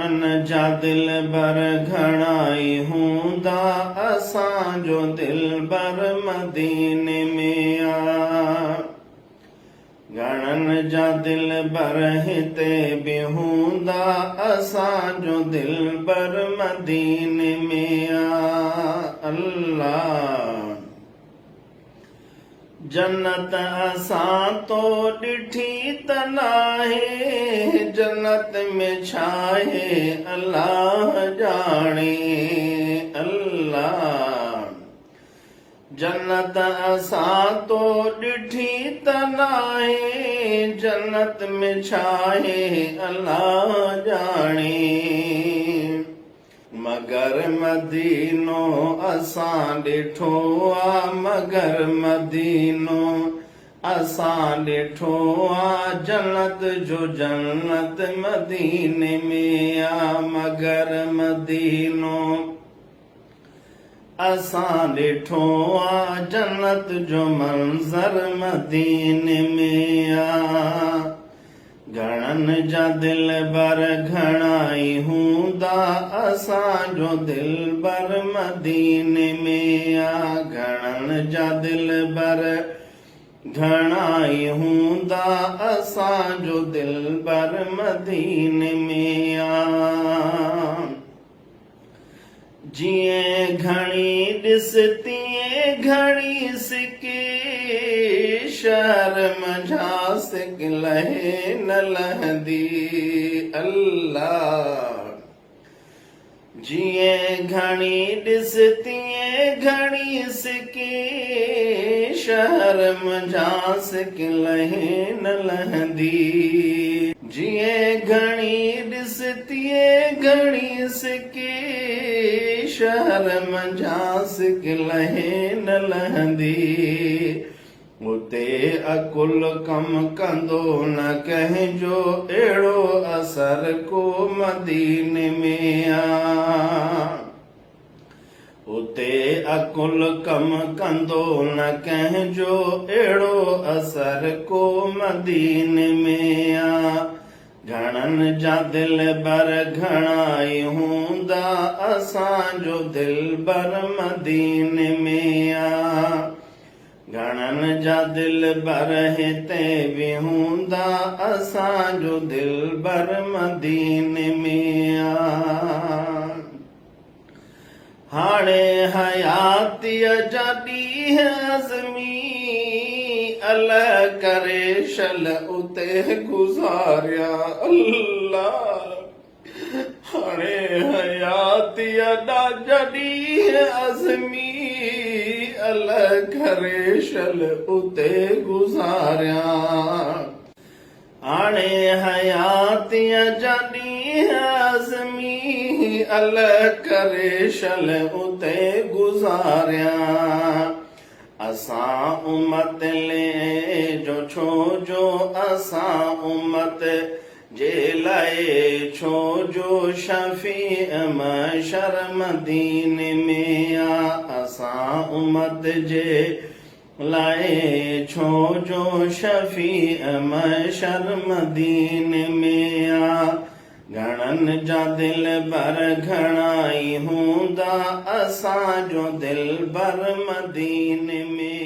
घणनि जा दिलबर घणाई हूंदा असांजो दिलबर मदीने में आ। घणनि जा दिलबर हिते बि हूंदा असांजो दिलबर मदीने में आ। अल्लाह जन्नत असां तो ॾिठी त नाहे, जन्नत में छाहे अल्लाह ॼाणे। अल्लाह जन्नत असां तो ॾिठी त नाहे, जन्नत में छाहे अल्लाह ॼाणे। मगर मदीनो असां ॾिठो आ, मगर मदीनो असां ॾिठो आ, जन्नत जो जन्नत मदीने में आ। मगर मदीनो असां ॾिठो आ, जन्नत जो मंज़र मदीने में आ। घणनि जा दिलबर घणाई हूंदा असांजो दिलबर मदीने में आ। घणनि जा दिलबर घणाई हूंदा असांजो दिलबर मदीने में आ। जीअं घणी ॾिस तीअं घणी सिके, शहर मंझां सिक लहे न लहंदी। अल्लाह जीअं घणी ॾिस तीअं घणी सिके, शहर मंझां सिक लहे न लहंदी। जीअं घणी ॾिस तीअं घणी सिके, शहर मंझां सिक लहे न लहंदी। उते अकुल कम कंदो न कंहिंजो अहिड़ो असर को मदीने में आ। उते अकुल कम कंदो न कंहिंजो अहिड़ो असर को मदीने में आ। घणनि जा दिलबर घणाई हूंदा असांजो दिलबर मदीने में आ। घणनि जा दिलबर हिते बि हूंदा असांजो दिलबर मदीने में आ। हाणे हयातीअ जा ॾींहं अज़मी, अल्लाह करे शल उते गुज़ारिया। अल्लाह हाणे हयातीअ जा ॾींहं अज़मी, अल्लाह करे शल उते गुज़ारिया। हाणे हयातीअ जा ॾींहं अज़मी, अल्लाह करे शल उते गुज़ारिया। असां उम्मत ले जो छो जो असां उम्मत जे लाइ छो जो शफ़ीअ महशर मदीने में आ। असां उम्मत जे लाइ छो जो शफ़ीअ महशर मदीने में आ। घणनि जा दिलबर घणाई हूंदा असांजो दिलबर मदीने में